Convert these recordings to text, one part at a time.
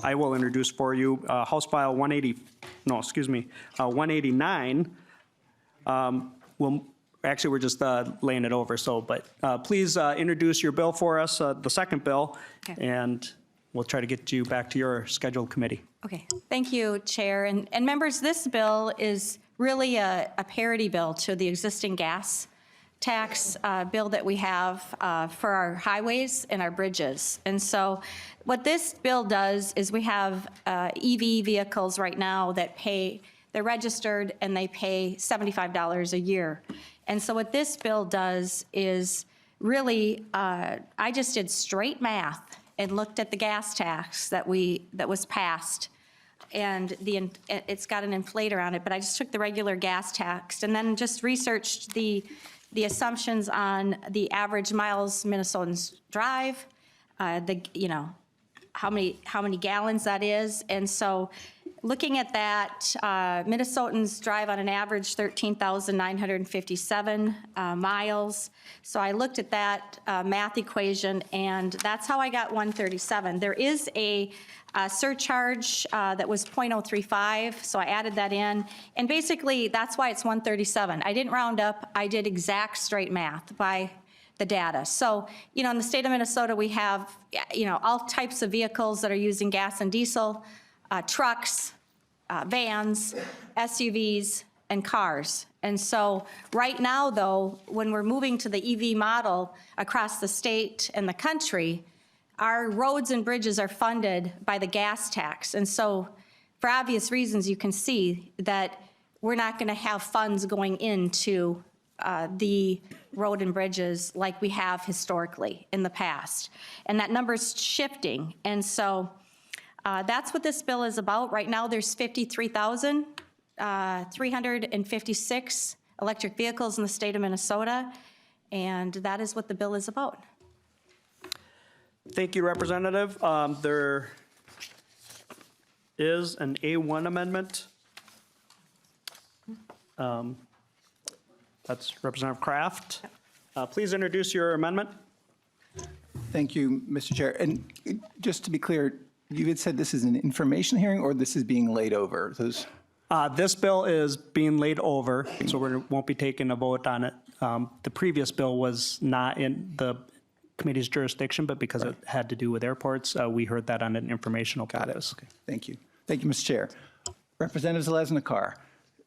I will introduce for you House File 189. Actually, we're just laying it over, but please introduce your bill for us, the second bill, Okay. and we'll try to get you back to your scheduled committee. Okay, thank you, Chair. And members, this bill is really a parity bill to the existing gas tax bill that we have for our highways and our bridges. And so what this bill does is we have EV vehicles right now that they're registered and they pay $75 a year. And so what this bill does is really, I just did straight math and looked at the gas tax that was passed, and it's got an inflator on it, but I just took the regular gas tax and then just researched the assumptions on the average miles Minnesotans drive, how many gallons that is. And so looking at that, Minnesotans drive on an average 13,957 miles. So I looked at that math equation, and that's how I got 137. There is a surcharge that was 0.035, so I added that in. And basically, that's why it's 137. I didn't round up. I did exact straight math by the data. So, in the state of Minnesota, we have, all types of vehicles that are using gas and diesel, trucks, vans, SUVs, and cars. And so right now, though, when we're moving to the EV model across the state and the country, our roads and bridges are funded by the gas tax. And so for obvious reasons, you can see that we're not going to have funds going into the road and bridges like we have historically in the past. And that number's shifting. And so that's what this bill is about. Right now, there's 53,356 electric vehicles in the state of Minnesota, and that is what the bill is about. Thank you, Representative. There is an A1 amendment. That's Representative Kraft. Please introduce your amendment. Thank you, Mr. Chair. And just to be clear, you had said this is an information hearing or this is being laid over? This bill is being laid over, so we won't be taking a vote on it. The previous bill was not in the committee's jurisdiction, but because it had to do with airports, we heard that on an informational purpose. Okay. Thank you. Thank you, Mr. Chair. Representative Zalesnikar.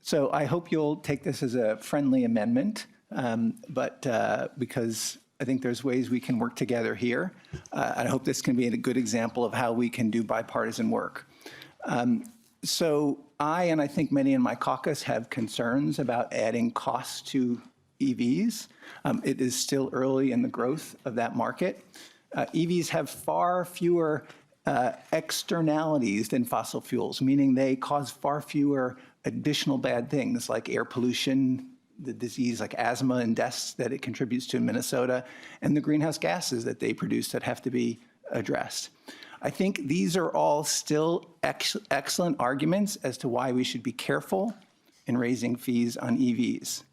So I hope you'll take this as a friendly amendment, because I think there's ways we can work together here. I hope this can be a good example of how we can do bipartisan work. So and I think many in my caucus have concerns about adding costs to EVs. It is still early in the growth of that market. EVs have far fewer externalities than fossil fuels, meaning they cause far fewer additional bad things like air pollution, the disease like asthma and deaths that it contributes to in Minnesota, and the greenhouse gases that they produce that have to be addressed. I think these are all still excellent arguments as to why we should be careful in raising fees on EVs.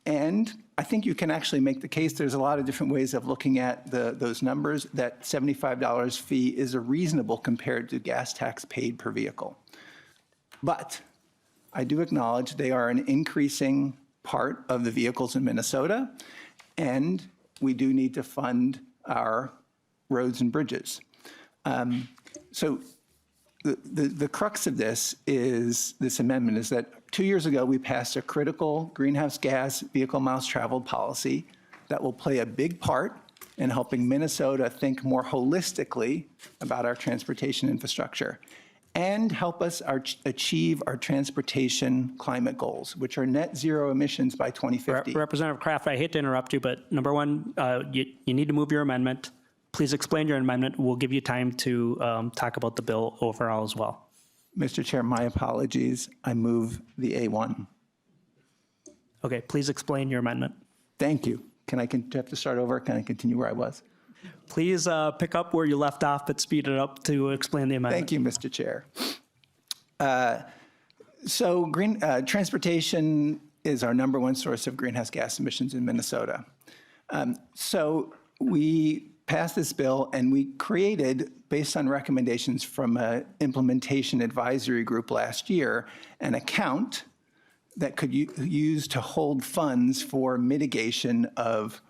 And I think you can actually make the case, there's a lot of different ways of looking at those numbers, that $75 fee is a reasonable compared to gas tax paid per vehicle. But I do acknowledge they are an increasing part of the vehicles in Minnesota, and we do need to fund our roads and bridges. So the crux of this amendment is that 2 years ago, we passed a critical greenhouse gas vehicle miles traveled policy that will play a big part in helping Minnesota think more holistically about our transportation infrastructure and help us achieve our transportation climate goals, which are net zero emissions by 2050. Representative Kraft, I hate to interrupt you, but number one, you need to move your amendment. Please explain your amendment. We'll give you time to talk about the bill overall as well. Mr. Chair, my apologies. I move the A1. Okay, please explain your amendment. Thank you. Do I have to start over? Can I continue where I was? Please pick up where you left off, but speed it up to explain the amendment. Thank you, Mr. Chair. So transportation is our #1 source of greenhouse gas emissions in Minnesota. So we passed this bill, and we created, based on recommendations from an implementation advisory group last year, an account that could use to hold funds for mitigation of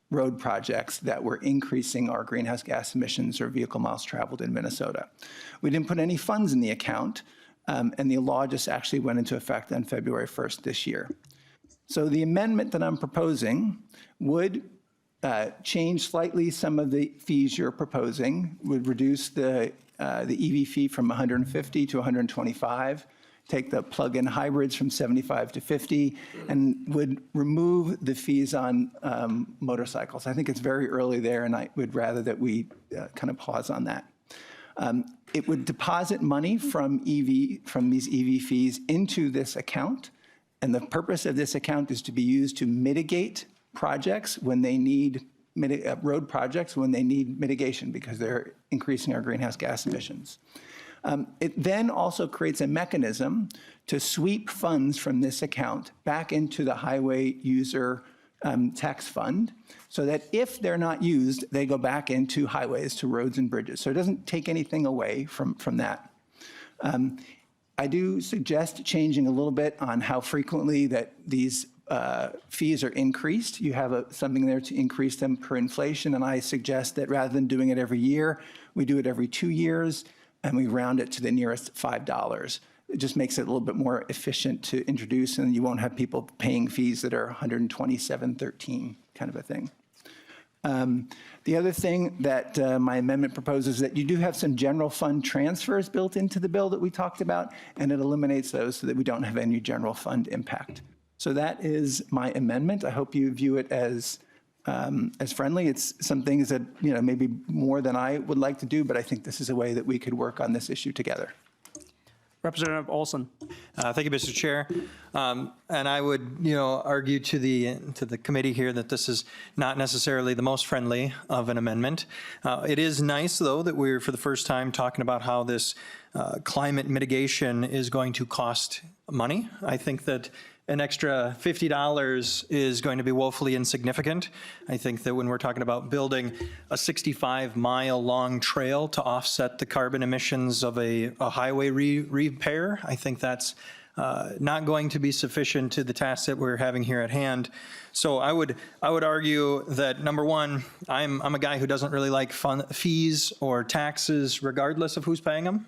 road projects that were increasing our greenhouse gas emissions or vehicle miles traveled in Minnesota. We didn't put any funds in the account, and the law just actually went into effect on February 1st this year. So the amendment that I'm proposing would change slightly some of the fees you're proposing, would reduce the EV fee from 150 to 125, take the plug-in hybrids from 75 to 50, and would remove the fees on motorcycles. I think it's very early there, and I would rather that we kind of pause on that. It would deposit money from these EV fees into this account, and the purpose of this account is to be used to mitigate projects when they need road projects when they need mitigation because they're increasing our greenhouse gas emissions. It then also creates a mechanism to sweep funds from this account back into the highway user tax fund so that if they're not used, they go back into highways, to roads and bridges. So it doesn't take anything away from that. I do suggest changing a little bit on how frequently that these fees are increased. You have something there to increase them per inflation, and I suggest that rather than doing it every year, we do it every 2 years, and we round it to the nearest $5. It just makes it a little bit more efficient to introduce, and you won't have people paying fees that are $127.13 kind of a thing. The other thing that my amendment proposes is that you do have some general fund transfers built into the bill that we talked about, and it eliminates those so that we don't have any general fund impact. So that is my amendment. I hope you view it as friendly. It's some things that, maybe more than I would like to do, but I think this is a way that we could work on this issue together. Representative Olson. Thank you, Mr. Chair. And I would, argue to the committee here that this is not necessarily the most friendly of an amendment. It is nice, though, that we're for the first time talking about how this climate mitigation is going to cost money. I think that an extra $50 is going to be woefully insignificant. I think that when we're talking about building a 65-mile-long trail to offset the carbon emissions of a highway repair, I think that's not going to be sufficient to the task that we're having here at hand. So I would argue that, number one, I'm a guy who doesn't really like fees or taxes regardless of who's paying them.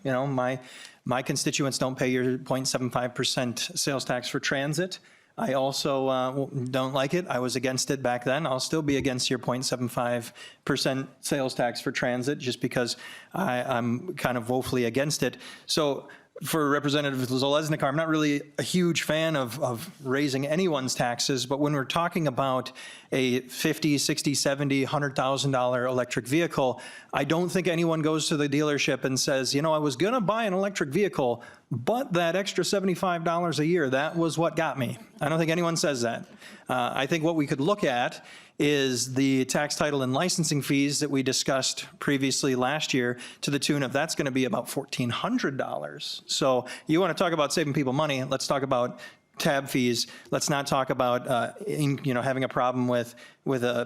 My constituents don't pay your 0.75% sales tax for transit. I also don't like it. I was against it back then. I'll still be against your 0.75% sales tax for transit just because I'm kind of woefully against it. So for Representative Zalesnikar, I'm not really a huge fan of raising anyone's taxes, but when we're talking about a $50,000, $60,000, $70,000, $100,000 electric vehicle, I don't think anyone goes to the dealership and says, I was going to buy an electric vehicle, but that extra $75 a year, that was what got me. I don't think anyone says that. I think what we could look at is the tax title and licensing fees that we discussed previously last year to the tune of that's going to be about $1,400. So you want to talk about saving people money, let's talk about tab fees. Let's not talk about having a problem with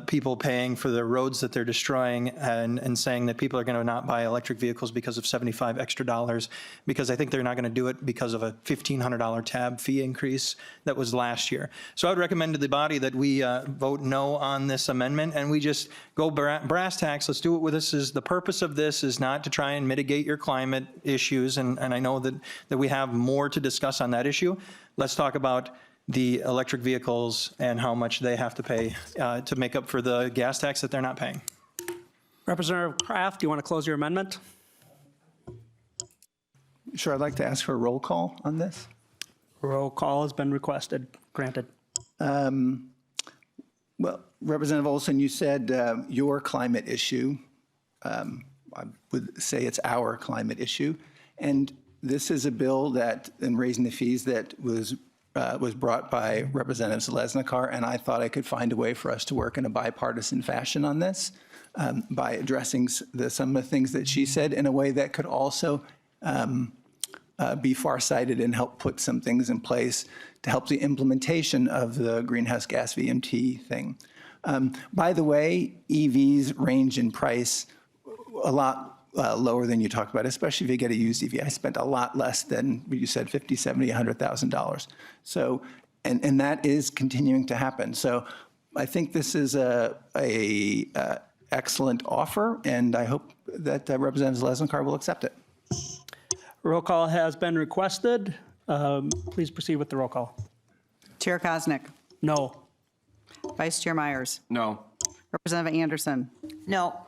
people paying for the roads that they're destroying and saying that people are going to not buy electric vehicles because of $75 extra, because I think they're not going to do it because of a $1,500 tab fee increase that was last year. So I would recommend to the body that we vote no on this amendment and we just go brass tacks. Let's do it with this. The purpose of this is not to try and mitigate your climate issues, and I know that we have more to discuss on that issue. Let's talk about the electric vehicles and how much they have to pay to make up for the gas tax that they're not paying. Representative Kraft, do you want to close your amendment? Sure, I'd like to ask for a roll call on this. Roll call has been requested. Granted. Well, Representative Olson, you said your climate issue. I would say it's our climate issue. And this is a bill that, in raising the fees, that was brought by Representative Zalesnikar, and I thought I could find a way for us to work in a bipartisan fashion on this by addressing some of the things that she said in a way that could also be farsighted and help put some things in place to help the implementation of the greenhouse gas VMT thing. By the way, EVs range in price a lot lower than you talked about, especially if you get a used EV. I spent a lot less than what you said, $50,000, $70,000, $100,000. So, and that is continuing to happen. So I think this is a excellent offer, and I hope that Representative Lesnicar will accept it. Roll call has been requested. Please proceed with the roll call. Chair Kosnick. No. Vice Chair Myers. No. Representative Anderson. No.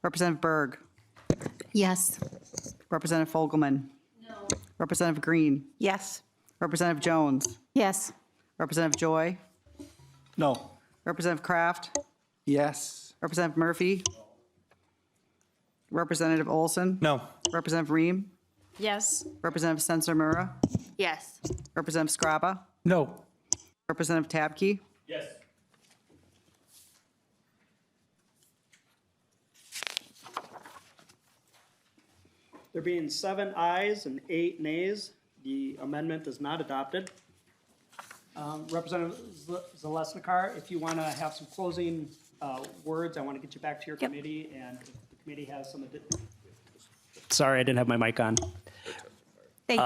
Representative Berg. Yes. Representative Fogelman. No. Representative Green. Yes. Representative Jones. Yes. Representative Joy. No. Representative Kraft. Yes. Representative Murphy. Representative Olson. No. Representative Ream. Yes. Representative Sensor-Mura. Yes. Representative Scraba. No. Representative Tabke. Yes. There being 7 ayes and 8 nays, the amendment is not adopted. Representative Zalesnikar, if you want to have some closing words, I want to get you back to your Yep. committee, and if the committee has some. Sorry, I didn't have my mic on. Thank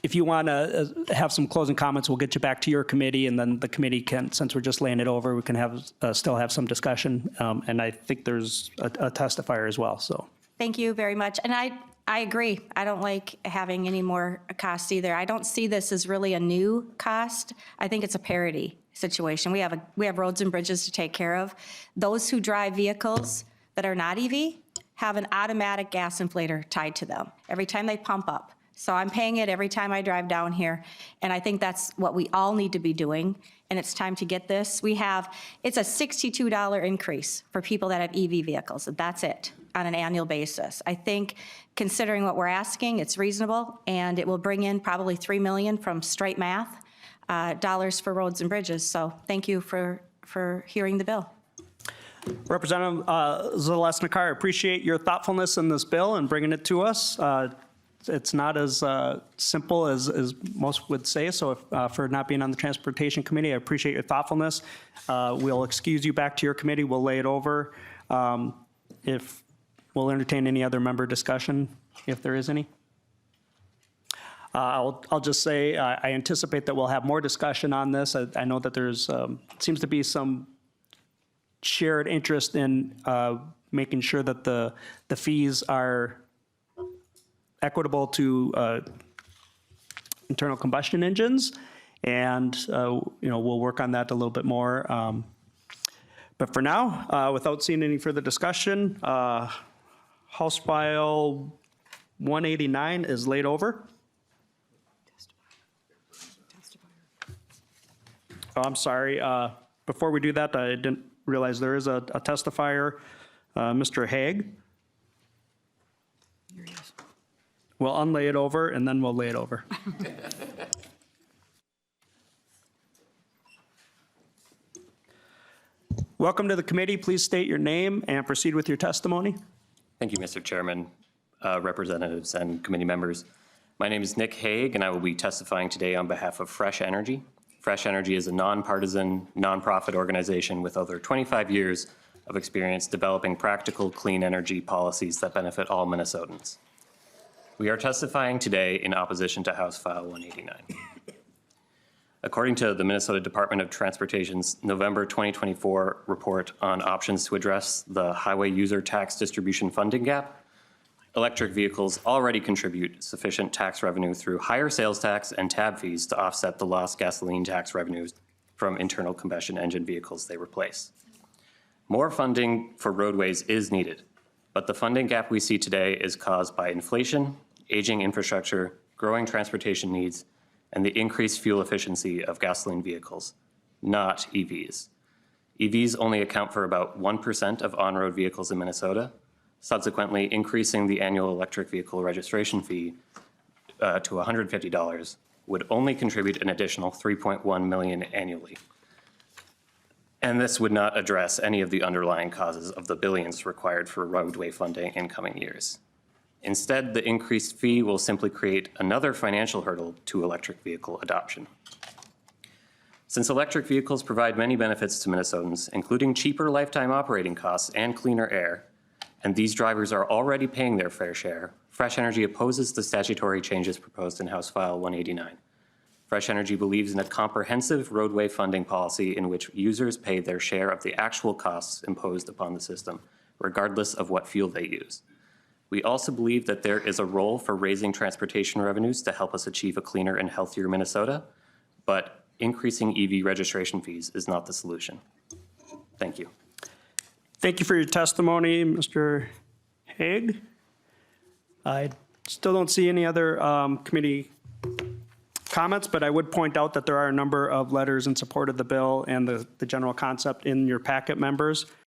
If you want to have some closing comments, we'll get you back to your committee, and then the committee can, since we're just laying it over, we can have, still have some discussion. And I think there's a testifier as well, so. Thank you very much. And I agree. I don't like having any more costs either. I don't see this as really a new cost. I think it's a parity situation. We have roads and bridges to take care of. Those who drive vehicles that are not EV have an automatic gas inflator tied to them every time they pump up. So I'm paying it every time I drive down here. And I think that's what we all need to be doing. And it's time to get this. It's a $62 increase for people that have EV vehicles. That's it on an annual basis. I think considering what we're asking, it's reasonable, and it will bring in probably $3 million from straight math dollars for roads and bridges. So thank you for hearing the bill. Representative Zalesnikar, I appreciate your thoughtfulness in this bill and bringing it to us. It's not as simple as most would say, so for not being on the Transportation Committee, I appreciate your thoughtfulness. We'll excuse you back to your committee. We'll lay it over. If we'll entertain any other member discussion, if there is any. I'll just say I anticipate that we'll have more discussion on this. I know that there's seems to be some shared interest in making sure that the fees are equitable to internal combustion engines, and we'll work on that a little bit more. But for now, without seeing any further discussion, House File 189 is laid over. Oh, I'm sorry. Before we do that, I didn't realize there is a testifier, Mr. Haig. We'll unlay it over, and then we'll lay it over. Welcome to the committee. Please state your name and proceed with your testimony. Thank you, Mr. Chairman, representatives, and committee members. My name is Nick Haig, and I will be testifying today on behalf of Fresh Energy. Fresh Energy is a nonpartisan, nonprofit organization with over 25 years of experience developing practical clean energy policies that benefit all Minnesotans. We are testifying today in opposition to House File 189. According to the Minnesota Department of Transportation's November 2024 report on options to address the highway user tax distribution funding gap, electric vehicles already contribute sufficient tax revenue through higher sales tax and tab fees to offset the lost gasoline tax revenues from internal combustion engine vehicles they replace. More funding for roadways is needed, but the funding gap we see today is caused by inflation, aging infrastructure, growing transportation needs, and the increased fuel efficiency of gasoline vehicles, not EVs. EVs only account for about 1% of on-road vehicles in Minnesota, subsequently increasing the annual electric vehicle registration fee to $150 would only contribute an additional $3.1 million annually. And this would not address any of the underlying causes of the billions required for roadway funding in coming years. Instead, the increased fee will simply create another financial hurdle to electric vehicle adoption. Since electric vehicles provide many benefits to Minnesotans, including cheaper lifetime operating costs and cleaner air, and these drivers are already paying their fair share, Fresh Energy opposes the statutory changes proposed in House File 189. Fresh Energy believes in a comprehensive roadway funding policy in which users pay their share of the actual costs imposed upon the system, regardless of what fuel they use. We also believe that there is a role for raising transportation revenues to help us achieve a cleaner and healthier Minnesota, but increasing EV registration fees is not the solution. Thank you. Thank you for your testimony, Mr. Haig. I still don't see any other committee comments, but I would point out that there are a number of letters in support of the bill and the general concept in your packet, members.